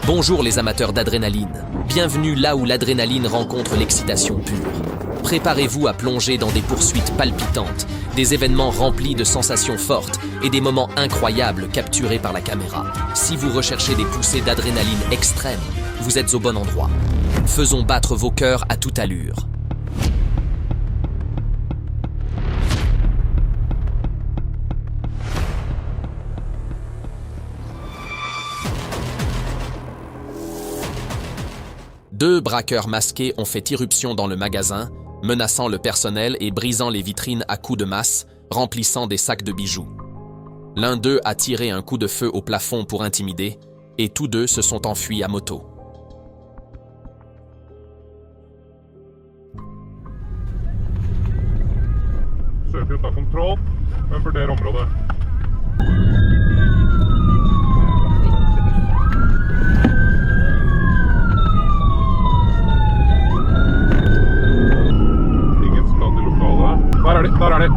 Bonjour les amateurs d'adrénaline. Bienvenue là où l'adrénaline rencontre l'excitation pure. Préparez-vous à plonger dans des poursuites palpitantes, des événements remplis de sensations fortes et des moments incroyables capturés par la caméra. Si vous recherchez des poussées d'adrénaline extrêmes, vous êtes au bon endroit. Faisons battre vos cœurs à toute allure. Deux braqueurs masqués ont fait irruption dans le magasin, menaçant le personnel et brisant les vitrines à coups de masse, remplissant des sacs de bijoux. L'un d'eux a tiré un coup de feu au plafond pour intimider, et tous deux se sont enfuis à moto. Søker å ta kontroll, men vurder området. Ingen skadd i lokalet. Der er de, der er de.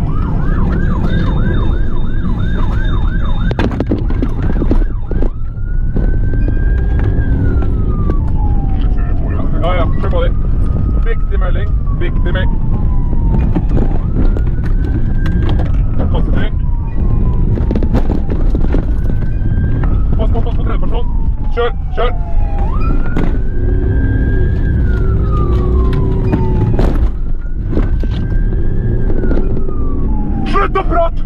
Ja, ja, kjør på de. Viktig melding, viktig melding. Pass på tredje person. Kjør, kjør! Slutt å prate!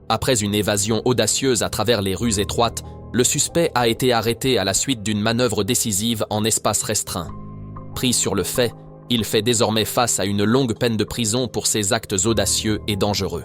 Après une évasion audacieuse à travers les rues étroites, le suspect a été arrêté à la suite d'une manœuvre décisive en espace restreint. Pris sur le fait, il fait désormais face à une longue peine de prison pour ses actes audacieux et dangereux.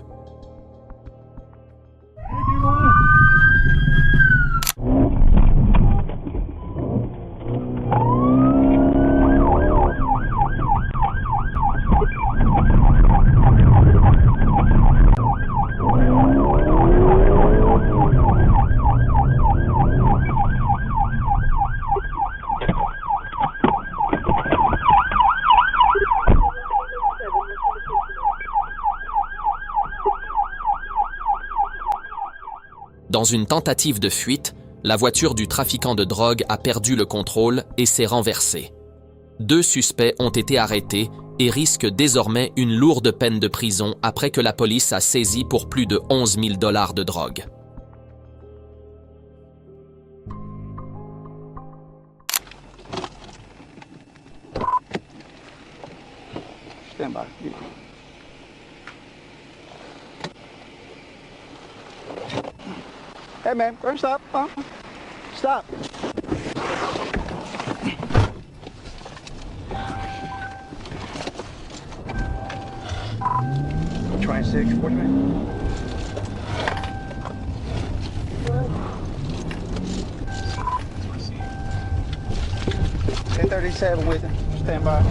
Dans une tentative de fuite, la voiture du trafiquant de drogue a perdu le contrôle et s'est renversée. Deux suspects ont été arrêtés et risquent désormais une lourde peine de prison après que la police a saisi pour plus de 11 000 $ de drogue. Stand by. Hey man, first stop. Stop. Trying 6, 40 minutes. 1037 with him. Stand by.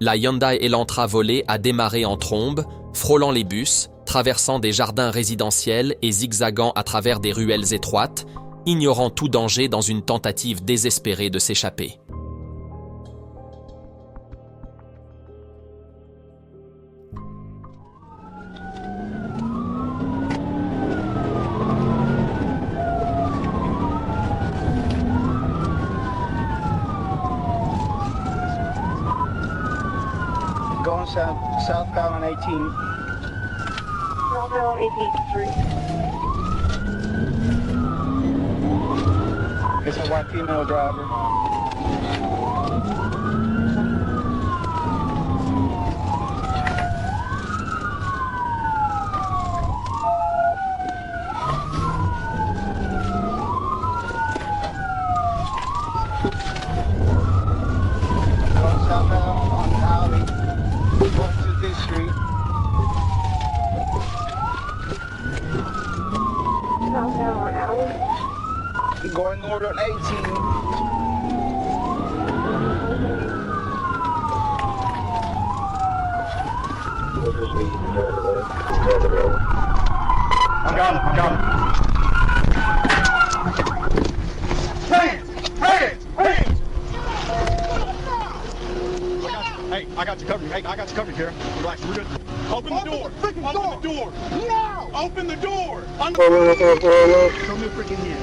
La Hyundai Elantra volée a démarré en trombe, frôlant les bus, traversant des jardins résidentiels et zigzagant à travers des ruelles étroites, ignorant tout danger dans une tentative désespérée de s'échapper. Going southbound on 18. Southbound 18th Street. It's a white female driver. Going southbound on Highway. Going to this street. Southbound on Alley. Going north on 18. I'm coming. Hands! Hey, I got you covered. Hey, I got you covered, Kara. Relax, we're good. Open the door. Freaking Open the door. Now! Open the door. Show me a freaking hand.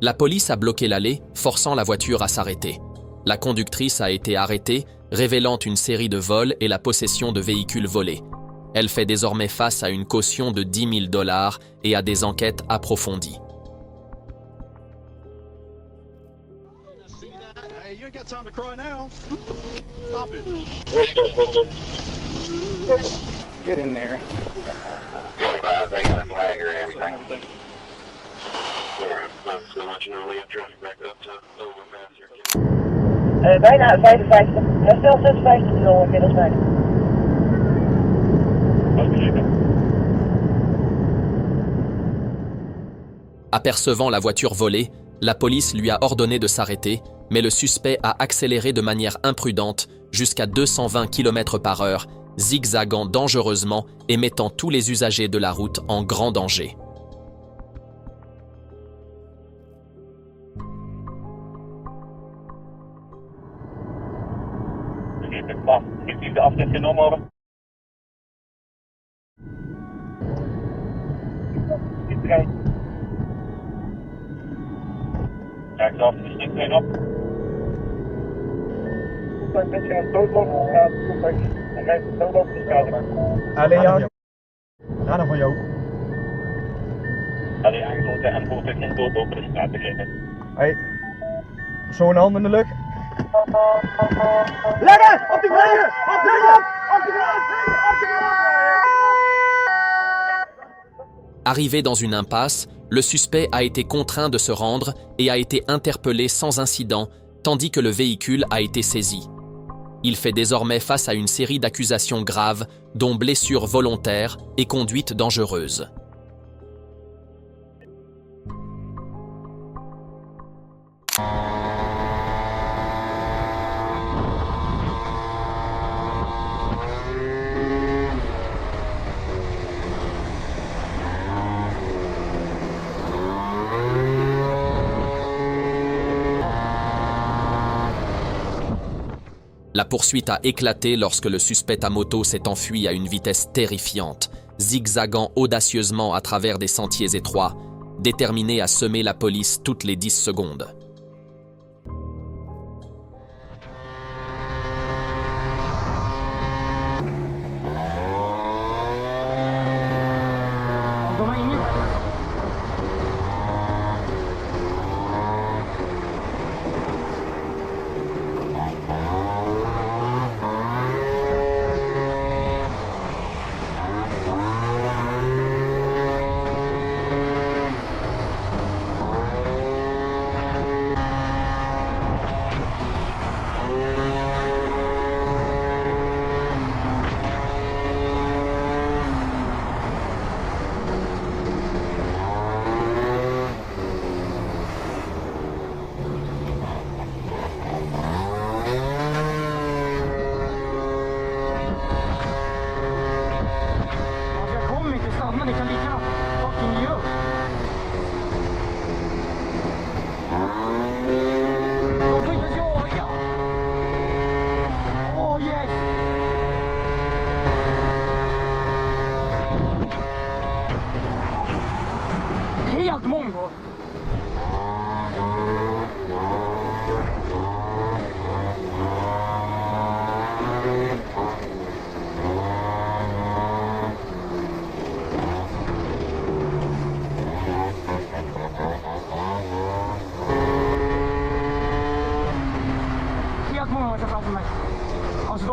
La police a bloqué l'allée, forçant la voiture à s'arrêter. La conductrice a été arrêtée, révélant une série de vols et la possession de véhicules volés. Elle fait désormais face à une caution de $10 000 et à des enquêtes approfondies. Hey, you ain't got time to cry now. Stop it. Get in there. They got a flag or everything. So much you know, Liam, traffic back up to Overpass. Bijna 55. Herstel 56 0 inmiddels bijna. Apercevant la voiture volée, la police lui a ordonné de s'arrêter, mais le suspect a accéléré de manière imprudente jusqu'à 220 km/h, zigzagant dangereusement et mettant tous les usagers de la route en grand danger. Allee, ja. Ga dan voor jou. Allee, aangesloten en voertuig geen dood over de straat beginnen. Hey. Zo'n hand in de lucht. Leggen! Op die vliegen! Op vliegen! Op die vliegen! Arrivé dans une impasse, le suspect a été contraint de se rendre et a été interpellé sans incident, tandis que le véhicule a été saisi. Il fait désormais face à une série d'accusations graves, dont blessures volontaires et conduite dangereuse. La poursuite a éclaté lorsque le suspect à moto s'est enfui à une vitesse terrifiante, zigzagant audacieusement à travers des sentiers étroits, déterminé à semer la police toutes les 10 secondes.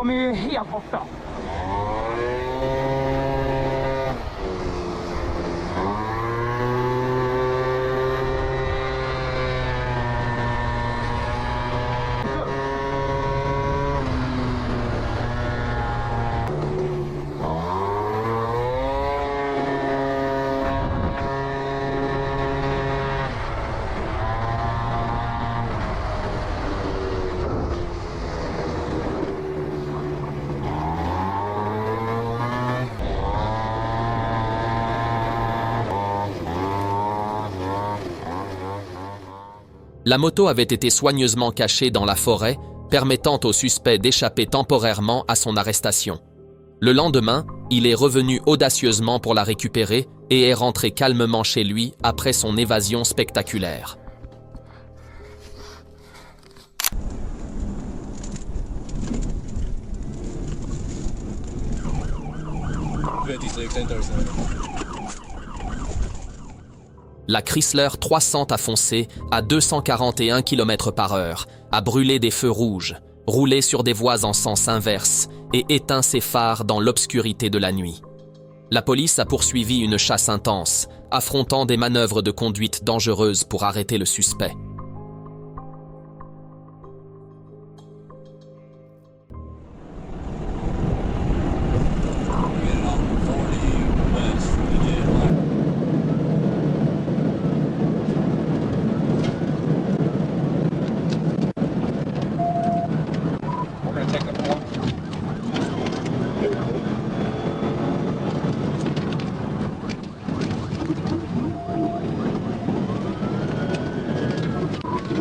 De är helt borta. La moto avait été soigneusement cachée dans la forêt, permettant au suspect d'échapper temporairement à son arrestation. Le lendemain, il est revenu audacieusement pour la récupérer et est rentré calmement chez lui après son évasion spectaculaire. La Chrysler 300 a foncé à 241 km/h, a brûlé des feux rouges, roulé sur des voies en sens inverse et éteint ses phares dans l'obscurité de la nuit. La police a poursuivi une chasse intense, affrontant des manœuvres de conduite dangereuses pour arrêter le suspect.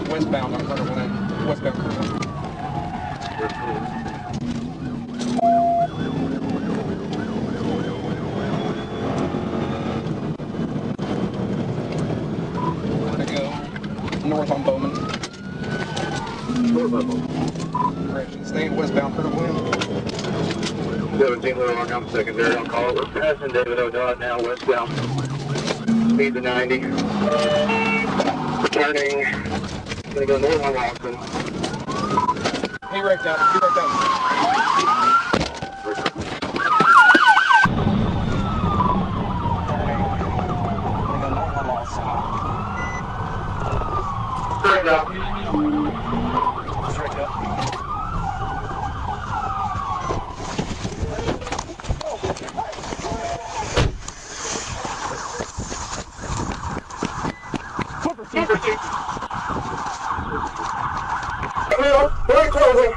Westbound on Carter 1. Westbound Carter 1. Gonna go north on Bowman. Correction, staying westbound Carter 1. 17 Little Rock, I'm secondary. I'll call it. We're passing David O'Donnell now, westbound. Speed to 90. Returning. Gonna go north on Lawson. He wrecked out. He wrecked out. Straight up. Straight up. Very closing.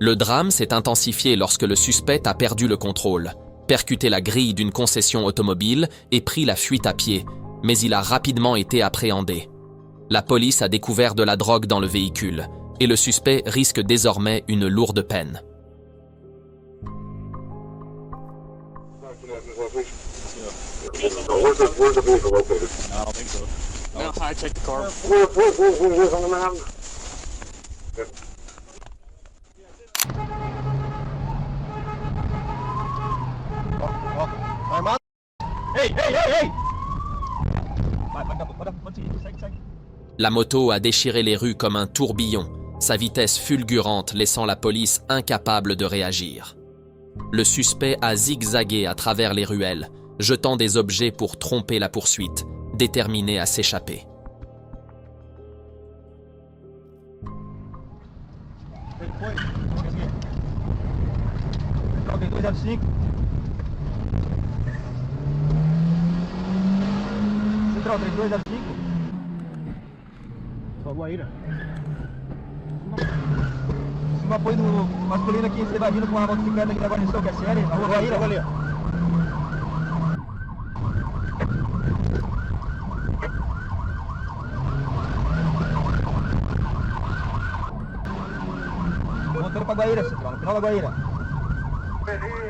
Le drame s'est intensifié lorsque le suspect a perdu le contrôle, percuté la grille d'une concession automobile et pris la fuite à pied, mais il a rapidement été appréhendé. La police a découvert de la drogue dans le véhicule et le suspect risque désormais une lourde peine. Where's the vehicle located? I don't think so. No, I checked the car. Where's on the map? Hey, hey, hey, hey! La moto a déchiré les rues comme un tourbillon, sa vitesse fulgurante laissant la police incapable de réagir. Le suspect a zigzagué à travers les ruelles, jetant des objets pour tromper la poursuite, déterminé à s'échapper. Central 3205. Só Guaíra. Um apoio no masculino aqui se evadindo com uma motocicleta aqui da guarnição, que é séria, na rua Guaíra. Valeu. Voltando pra Guaíra, Central, no final da Guaíra. Vai, vai.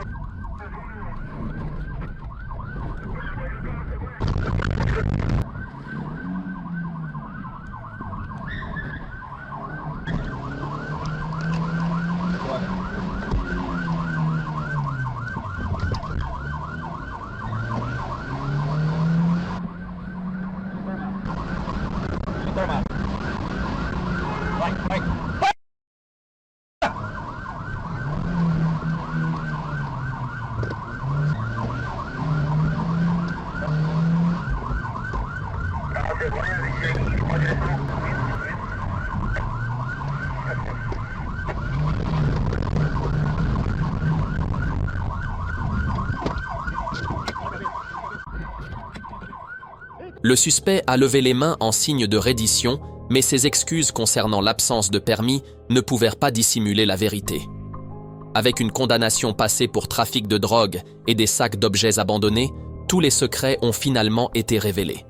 Le suspect a levé les mains en signe de reddition, mais ses excuses concernant l'absence de permis ne pouvaient pas dissimuler la vérité. Avec une condamnation passée pour trafic de drogue et des sacs d'objets abandonnés, tous les secrets ont finalement été révélés.